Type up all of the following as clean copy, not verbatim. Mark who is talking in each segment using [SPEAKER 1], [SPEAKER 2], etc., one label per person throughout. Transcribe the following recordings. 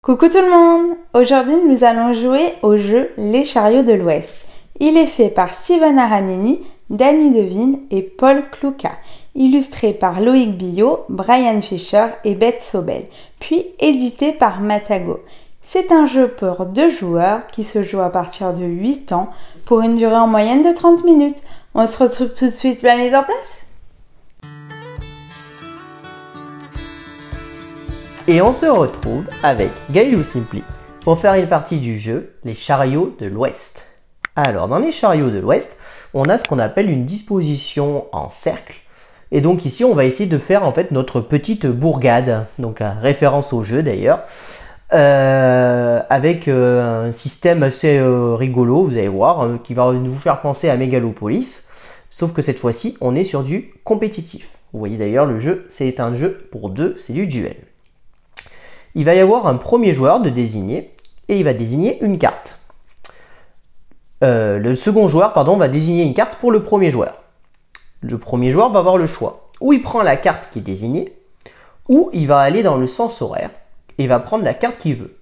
[SPEAKER 1] Coucou tout le monde! Aujourd'hui nous allons jouer au jeu Les Chariots de l'Ouest. Il est fait par Steven Aramini, Danny Devine et Paul Clouca, illustré par Loïc Billot, Brian Fischer et Beth Sobel, puis édité par Matago. C'est un jeu pour 2 joueurs qui se joue à partir de 8 ans pour une durée en moyenne de 30 minutes. On se retrouve tout de suite pour la mise en place.
[SPEAKER 2] Et on se retrouve avec Gaël Simpli pour faire une partie du jeu Les Chariots de l'Ouest. Alors, dans les Chariots de l'Ouest, on a ce qu'on appelle une disposition en cercle. Et donc ici, on va essayer de faire en fait notre petite bourgade, donc référence au jeu d'ailleurs, avec un système assez rigolo, vous allez voir, qui va vous faire penser à Megalopolis, sauf que cette fois-ci, on est sur du compétitif. Vous voyez d'ailleurs, le jeu, c'est un jeu pour 2, c'est du duel. Il va y avoir un premier joueur de désigner et il va désigner une carte. Le second joueur, va désigner une carte pour le premier joueur. Le premier joueur va avoir le choix. Ou il prend la carte qui est désignée, ou il va aller dans le sens horaire et il va prendre la carte qu'il veut.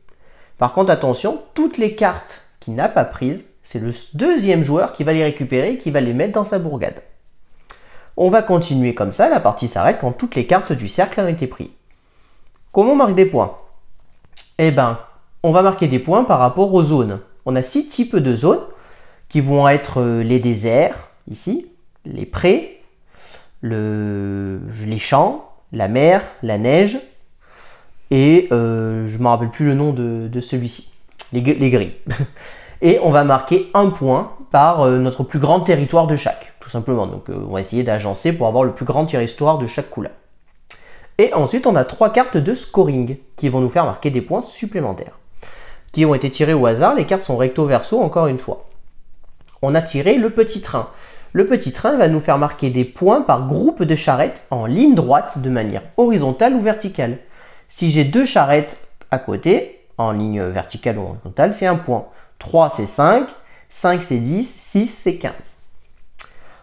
[SPEAKER 2] Par contre, attention, toutes les cartes qu'il n'a pas prises, c'est le deuxième joueur qui va les récupérer et qui va les mettre dans sa bourgade. On va continuer comme ça, la partie s'arrête quand toutes les cartes du cercle ont été prises. Comment on marque des points? Eh bien, on va marquer des points par rapport aux zones. On a 6 types de zones qui vont être les déserts, ici, les prés, les champs, la mer, la neige, et je ne me rappelle plus le nom de celui-ci, les grilles. Et on va marquer un point par notre plus grand territoire de chaque, tout simplement. Donc on va essayer d'agencer pour avoir le plus grand territoire de chaque couleur. Et ensuite, on a 3 cartes de scoring qui vont nous faire marquer des points supplémentaires, qui ont été tirées au hasard. Les cartes sont recto-verso, encore une fois. On a tiré le petit train. Le petit train va nous faire marquer des points par groupe de charrettes en ligne droite de manière horizontale ou verticale. Si j'ai 2 charrettes à côté, en ligne verticale ou horizontale, c'est un point. 3 c'est 5, 5 c'est 10, 6 c'est 15.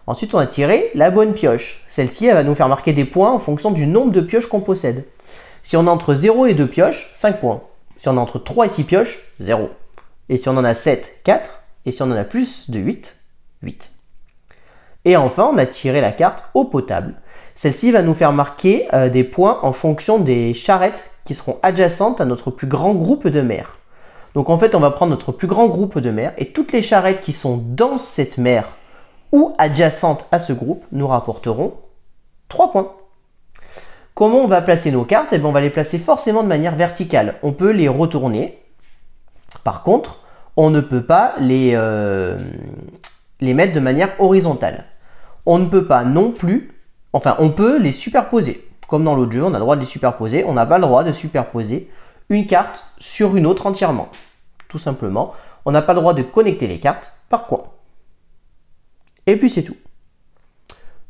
[SPEAKER 2] Ensuite, on a tiré la bonne pioche. Celle-ci, elle va nous faire marquer des points en fonction du nombre de pioches qu'on possède. Si on a entre 0 et 2 pioches, 5 points. Si on a entre 3 et 6 pioches, 0. Et si on en a 7, 4. Et si on en a plus de 8, 8. Et enfin, on a tiré la carte eau potable. Celle-ci va nous faire marquer des points en fonction des charrettes qui seront adjacentes à notre plus grand groupe de mer. Donc en fait, on va prendre notre plus grand groupe de mer et toutes les charrettes qui sont dans cette mer ou adjacentes à ce groupe nous rapporteront 3 points. Comment on va placer nos cartes? Eh bien, on va les placer forcément de manière verticale. On peut les retourner. Par contre, on ne peut pas les mettre de manière horizontale. On ne peut pas non plus, enfin on peut les superposer. Comme dans l'autre jeu, on a le droit de les superposer. On n'a pas le droit de superposer une carte sur une autre entièrement. Tout simplement, on n'a pas le droit de connecter les cartes par coin. Et puis c'est tout.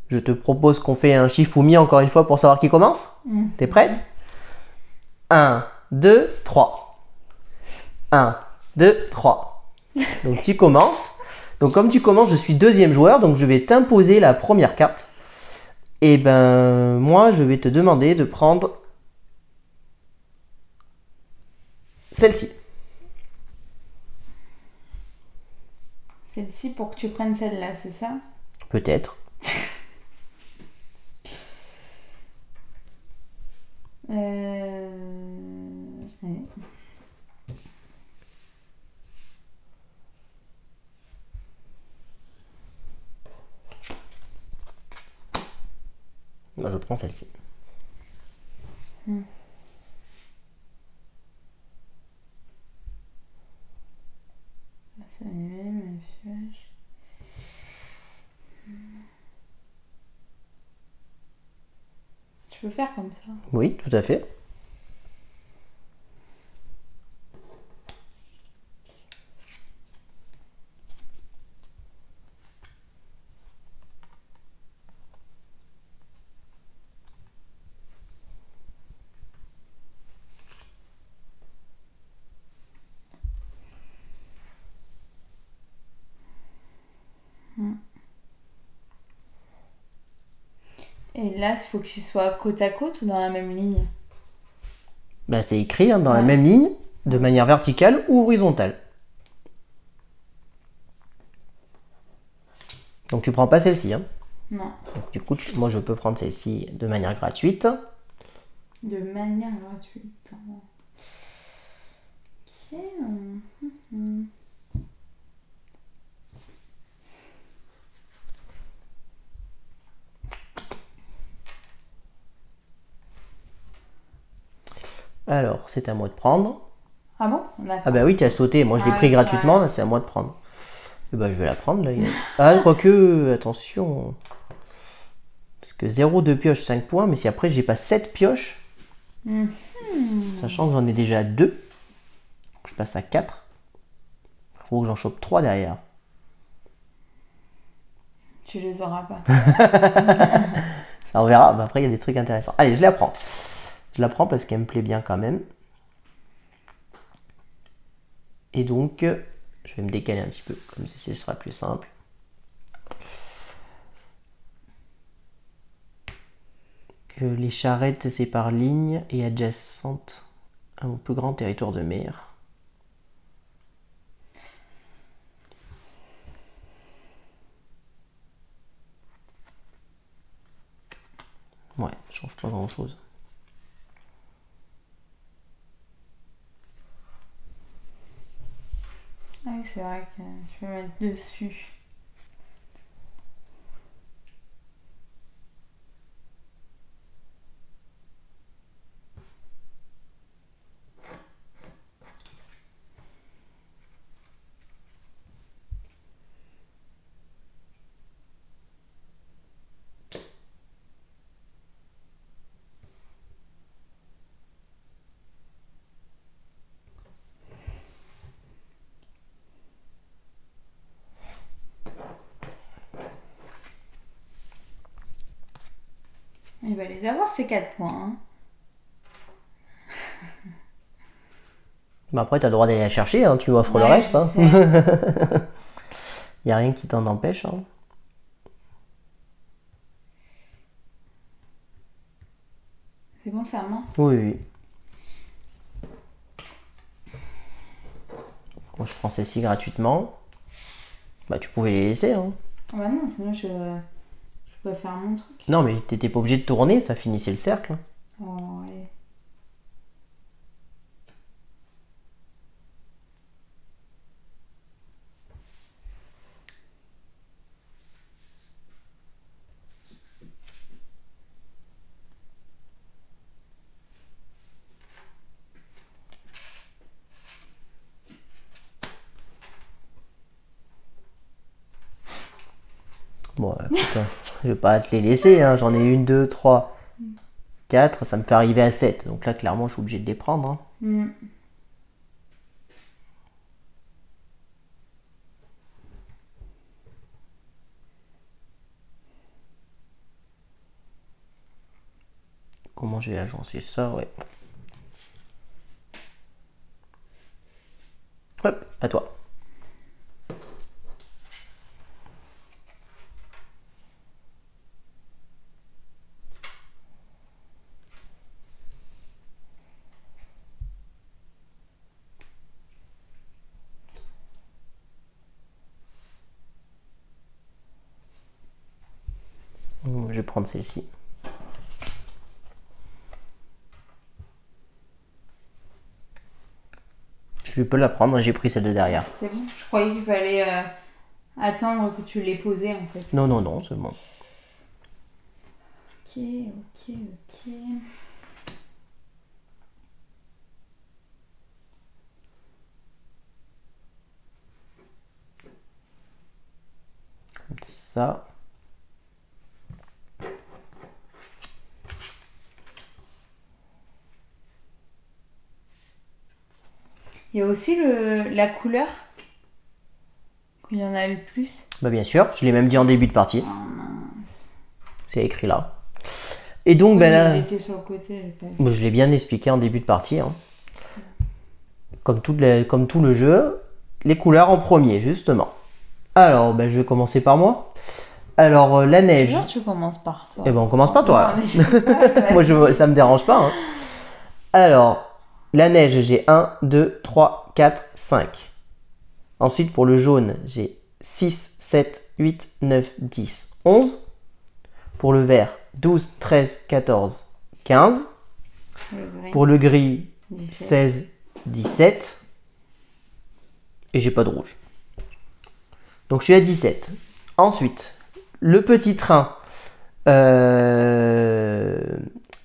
[SPEAKER 2] Je te propose qu'on fait un Shifumi encore une fois pour savoir qui commence. T'es prête? 1, 2, 3. 1, 2, 3. Donc tu commences. Donc comme tu commences, je suis deuxième joueur, donc je vais t'imposer la première carte. Et ben moi, je vais te demander de prendre celle-ci.
[SPEAKER 1] Celle-ci pour que tu prennes celle-là, c'est ça?
[SPEAKER 2] Peut-être.
[SPEAKER 1] Ouais.
[SPEAKER 2] Moi, je prends celle-ci.
[SPEAKER 1] Tu peux faire comme ça.
[SPEAKER 2] Oui, tout à fait.
[SPEAKER 1] Et là, il faut qu'il soit côte à côte ou dans la même ligne?
[SPEAKER 2] Ben, c'est écrit dans la même ligne. de manière verticale ou horizontale. Donc tu prends pas celle-ci. Hein.
[SPEAKER 1] Non.
[SPEAKER 2] Donc, du coup, moi je peux prendre celle-ci de manière gratuite.
[SPEAKER 1] De manière gratuite. Ok.
[SPEAKER 2] Alors, c'est à moi de prendre.
[SPEAKER 1] Ah bon?
[SPEAKER 2] Ah bah oui, tu as sauté. Moi je l'ai pris gratuitement, là c'est à moi de prendre. Et bah je vais la prendre là. Ah, quoique, attention. Parce que 0 de pioche, 5 points, mais si après j'ai pas 7 pioches, sachant que j'en ai déjà 2, je passe à 4. Il faut que j'en chope 3 derrière.
[SPEAKER 1] Tu les auras pas.
[SPEAKER 2] Ça on verra, mais après il y a des trucs intéressants. Allez, je la prends. Je la prends parce qu'elle me plaît bien quand même. Et donc, je vais me décaler un petit peu, comme si ce sera plus simple. Que les charrettes, c'est par ligne et adjacentes à mon plus grand territoire de mer. Ouais, ça change pas grand chose.
[SPEAKER 1] Ah oui, c'est vrai que je vais mettre dessus. Il va les avoir ces 4 points. Hein.
[SPEAKER 2] Bah après, tu as le droit d'aller la chercher, hein, tu lui offres le reste. Hein. Il n'y a rien qui t'en empêche. Hein.
[SPEAKER 1] C'est bon, ça main?
[SPEAKER 2] Oui, oui. Moi, je prends celle-ci gratuitement. Bah, tu pouvais les laisser. Hein.
[SPEAKER 1] Ah bah non, sinon je peux faire mon truc.
[SPEAKER 2] Non, mais t'étais pas obligé de tourner, ça finissait le cercle.
[SPEAKER 1] Oh, ouais.
[SPEAKER 2] Bon, putain, je vais pas te les laisser, hein. J'en ai 1, 2, 3, 4, ça me fait arriver à 7. Donc là, clairement, je suis obligé de les prendre. Hein. Comment je vais agencer ça? Ouais. Hop, à toi. Je vais prendre celle-ci. Je peux la prendre, j'ai pris celle de derrière.
[SPEAKER 1] C'est bon. Je croyais qu'il fallait attendre que tu l'aies posée en fait.
[SPEAKER 2] Non, non, non, c'est bon.
[SPEAKER 1] Ok, ok, ok.
[SPEAKER 2] Comme ça.
[SPEAKER 1] Il y a aussi la couleur. Qu'il y en a le plus.
[SPEAKER 2] Bah bien sûr, je l'ai même dit en début de partie.
[SPEAKER 1] Oh mince.
[SPEAKER 2] C'est écrit là. Et donc,
[SPEAKER 1] Oui,
[SPEAKER 2] ben là.
[SPEAKER 1] Elle était sur le côté, j'ai pas vu.
[SPEAKER 2] Bah, je l'ai bien expliqué en début de partie. Hein. Comme tout le jeu, les couleurs en premier, justement. Alors, ben, je vais commencer par moi. Alors, la neige.
[SPEAKER 1] Toujours, tu commences par toi.
[SPEAKER 2] Eh ben, on commence par toi.
[SPEAKER 1] Non,
[SPEAKER 2] Moi, ça me dérange pas. Hein. Alors, La neige, j'ai 1, 2, 3, 4, 5. Ensuite, pour le jaune, j'ai 6, 7, 8, 9, 10, 11. Pour le vert, 12, 13, 14, 15. Pour le gris,
[SPEAKER 1] 17.
[SPEAKER 2] 16, 17. Et j'ai pas de rouge. Donc je suis à 17. Ensuite, le petit train.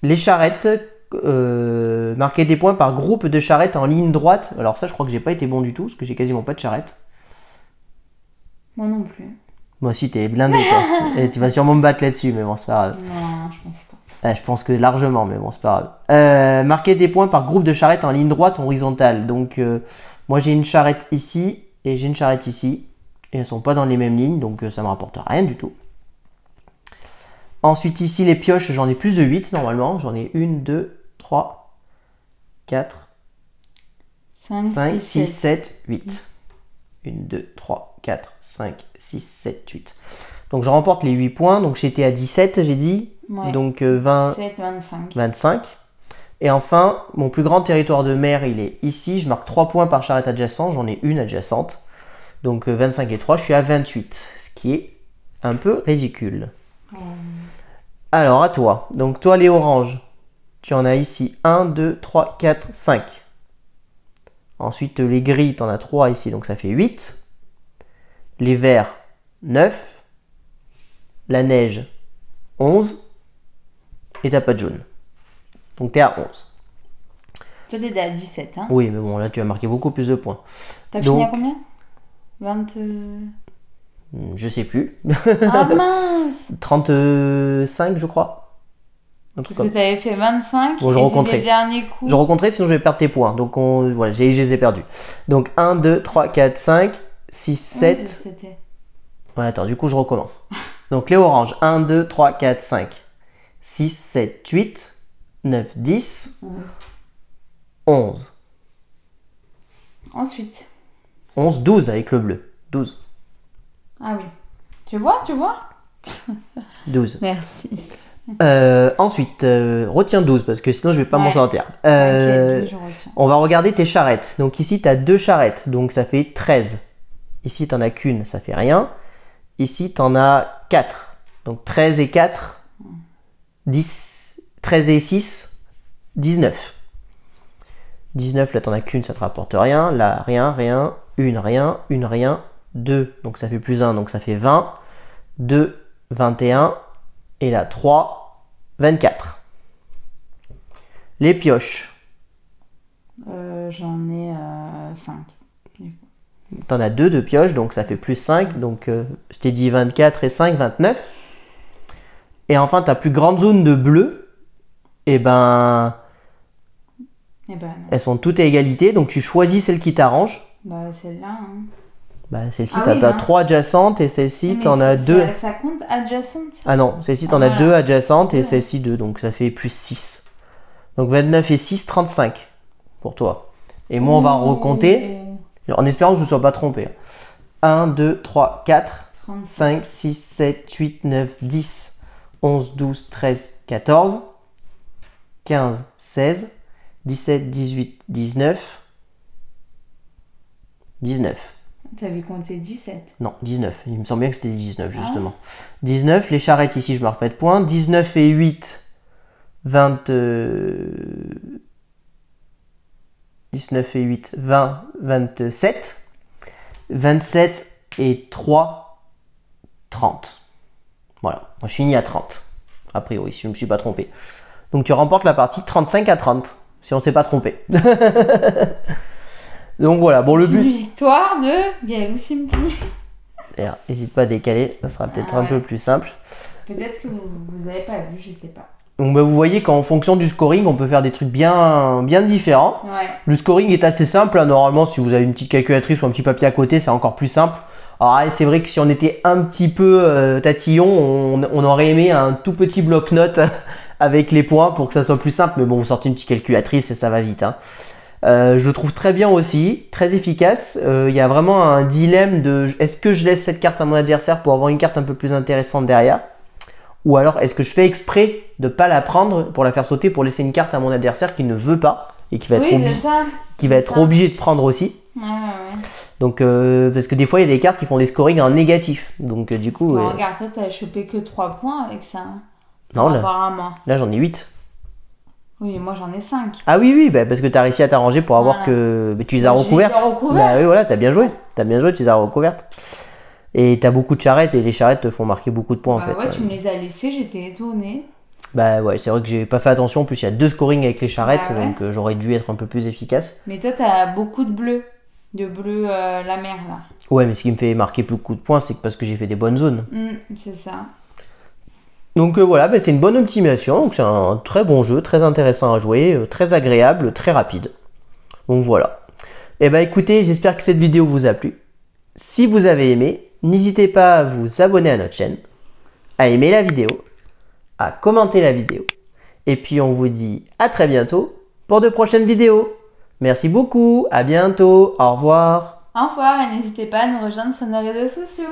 [SPEAKER 2] Les charrettes. Marquer des points par groupe de charrettes en ligne droite. Alors ça, je crois que j'ai pas été bon du tout, parce que j'ai quasiment pas de charrette.
[SPEAKER 1] Moi non plus.
[SPEAKER 2] Moi aussi, t'es blindé, toi. Et tu vas sûrement me battre là-dessus, mais bon, c'est pas grave.
[SPEAKER 1] Non, je pense pas.
[SPEAKER 2] Je pense que largement, mais bon, c'est pas grave. Marquer des points par groupe de charrettes en ligne droite horizontale. Donc, moi, j'ai une charrette ici et j'ai une charrette ici. Et elles sont pas dans les mêmes lignes, donc ça me rapporte rien du tout. Ensuite, ici, les pioches, j'en ai plus de 8 normalement. J'en ai 1, 2, 3, 4, 5, 6, 7, 8. 1, 2, 3, 4, 5, 6, 7, 8. Donc, je remporte les 8 points. Donc, j'étais à 17, j'ai dit.
[SPEAKER 1] Ouais.
[SPEAKER 2] Donc, 20,
[SPEAKER 1] 7, 25.
[SPEAKER 2] 25. Et enfin, mon plus grand territoire de mer, il est ici. Je marque 3 points par charrette adjacente. J'en ai une adjacente. Donc, 25 et 3, je suis à 28. Ce qui est un peu ridicule. Alors, à toi. Donc, toi, les oranges, tu en as ici 1, 2, 3, 4, 5. Ensuite, les gris, tu en as 3 ici, donc ça fait 8. Les verts, 9. La neige, 11. Et t'as pas de jaune. Donc, tu es à 11.
[SPEAKER 1] Toi, t'étais à 17, hein?
[SPEAKER 2] Oui, mais bon, là, tu as marqué beaucoup plus de points.
[SPEAKER 1] T'as fini à combien? 20...
[SPEAKER 2] Je sais plus.
[SPEAKER 1] Ah mince!
[SPEAKER 2] 35, je crois.
[SPEAKER 1] Parce que t'avais fait 25
[SPEAKER 2] bon,
[SPEAKER 1] et c'était le dernier coup.
[SPEAKER 2] Je recompterai, sinon je vais perdre tes points. Donc, voilà, je les ai perdus. Donc, 1, 2, 3, 4, 5, 6, 7.
[SPEAKER 1] Oui,
[SPEAKER 2] ouais, attends, du coup, je recommence. Donc, les oranges. 1, 2, 3, 4, 5, 6, 7, 8, 9, 10, 11.
[SPEAKER 1] Ensuite.
[SPEAKER 2] 11, 12 avec le bleu. 12.
[SPEAKER 1] Ah oui. Tu vois?
[SPEAKER 2] 12.
[SPEAKER 1] Merci.
[SPEAKER 2] Ensuite, retiens 12 parce que sinon je vais pas m'en sortir.
[SPEAKER 1] Okay, je retiens.
[SPEAKER 2] On va regarder tes charrettes. Donc ici, tu as 2 charrettes, donc ça fait 13. Ici, tu n'en as qu'une, ça fait rien. Ici, tu en as 4. Donc 13 et 4, 10. 13 et 6, 19. 19, là, tu n'en as qu'une, ça te rapporte rien. Là, rien, rien, une, rien, 2, donc ça fait plus 1, donc ça fait 20. 2, 21. Et là, 3, 24. Les pioches.
[SPEAKER 1] J'en ai 5.
[SPEAKER 2] T'en as 2 de pioches, donc ça fait plus 5. Donc, je t'ai dit 24 et 5, 29. Et enfin, ta plus grande zone de bleu, eh ben, elles sont toutes à égalité. Donc, tu choisis celle qui t'arrange.
[SPEAKER 1] Bah, celle-là. Hein.
[SPEAKER 2] Bah, celle-ci, t'as 3 adjacentes et celle-ci, t'en as 2.
[SPEAKER 1] Ça compte adjacente ça?
[SPEAKER 2] Ah non, celle-ci, t'en as 2 adjacentes et celle-ci 2. Donc, ça fait plus 6. Donc, 29 et 6, 35 pour toi. Et moi, on va recompter en espérant que je ne sois pas trompé. 1, 2, 3, 4, 5, 6, 7, 8, 9, 10, 11, 12, 13, 14, 15, 16, 17, 18, 19, 19.
[SPEAKER 1] T'avais compté 17.
[SPEAKER 2] Non, 19. Il me semble bien que c'était 19, justement. 19, les charrettes, ici, je ne marque pas de points. 19 et 8, 20... 19 et 8, 20, 27. 27 et 3, 30. Voilà, moi je finis à 30. A priori, si je ne me suis pas trompé. Donc tu remportes la partie 35 à 30, si on ne s'est pas trompé. Donc voilà, bon le but...
[SPEAKER 1] Une victoire de Gaël Simpli.
[SPEAKER 2] N'hésite pas à décaler, ça sera peut-être un peu plus simple.
[SPEAKER 1] Peut-être que vous n'avez pas vu, je sais pas.
[SPEAKER 2] Donc bah, vous voyez qu'en fonction du scoring, on peut faire des trucs bien différents.
[SPEAKER 1] Ouais.
[SPEAKER 2] Le scoring est assez simple, hein. Normalement si vous avez une petite calculatrice ou un petit papier à côté, c'est encore plus simple. Alors c'est vrai que si on était un petit peu tatillon, on aurait aimé un tout petit bloc-notes avec les points pour que ça soit plus simple. Mais bon, vous sortez une petite calculatrice et ça va vite. Hein. Je le trouve très bien aussi, très efficace. Il y a vraiment un dilemme de est-ce que je laisse cette carte à mon adversaire pour avoir une carte un peu plus intéressante derrière, ou alors est-ce que je fais exprès de ne pas la prendre pour la faire sauter, pour laisser une carte à mon adversaire qui ne veut pas et qui va être,
[SPEAKER 1] Oui, c'est ça.
[SPEAKER 2] qui va
[SPEAKER 1] C'est
[SPEAKER 2] être
[SPEAKER 1] ça.
[SPEAKER 2] obligé de prendre aussi.
[SPEAKER 1] Ouais, ouais, ouais.
[SPEAKER 2] Donc, parce que des fois, il y a des cartes qui font des scorings en négatif. Donc, du coup.
[SPEAKER 1] Parce que, regarde, toi, t'as chopé que 3 points avec ça. Hein.
[SPEAKER 2] Non, là,
[SPEAKER 1] Apparemment.
[SPEAKER 2] là j'en ai 8.
[SPEAKER 1] Oui, moi j'en ai 5.
[SPEAKER 2] Ah oui, oui, bah, parce que tu as réussi à t'arranger pour avoir
[SPEAKER 1] Voilà.
[SPEAKER 2] que. Mais tu les as
[SPEAKER 1] Bah, je les ai
[SPEAKER 2] recouvertes.
[SPEAKER 1] recouvertes.
[SPEAKER 2] Bah oui, voilà, t'as bien joué. T'as bien joué, tu les as recouvertes. Et t'as beaucoup de charrettes et les charrettes te font marquer beaucoup de points en
[SPEAKER 1] Bah
[SPEAKER 2] fait.
[SPEAKER 1] ouais, tu me les as laissés, j'étais étonnée.
[SPEAKER 2] Bah ouais, c'est vrai que j'ai pas fait attention. En plus, il y a 2 scorings avec les charrettes,
[SPEAKER 1] Bah ouais.
[SPEAKER 2] donc j'aurais dû être un peu plus efficace.
[SPEAKER 1] Mais toi, t'as beaucoup de bleu. De bleu la mer, là.
[SPEAKER 2] Ouais, mais ce qui me fait marquer beaucoup de points, c'est que parce que j'ai fait des bonnes zones.
[SPEAKER 1] C'est ça.
[SPEAKER 2] Donc voilà, bah, c'est une bonne optimisation. Donc c'est un très bon jeu, très intéressant à jouer, très agréable, très rapide. Donc voilà. Et bah écoutez, j'espère que cette vidéo vous a plu. Si vous avez aimé, n'hésitez pas à vous abonner à notre chaîne, à aimer la vidéo, à commenter la vidéo. Et puis on vous dit à très bientôt pour de prochaines vidéos. Merci beaucoup, à bientôt, au revoir.
[SPEAKER 1] Au revoir et n'hésitez pas à nous rejoindre sur nos réseaux sociaux.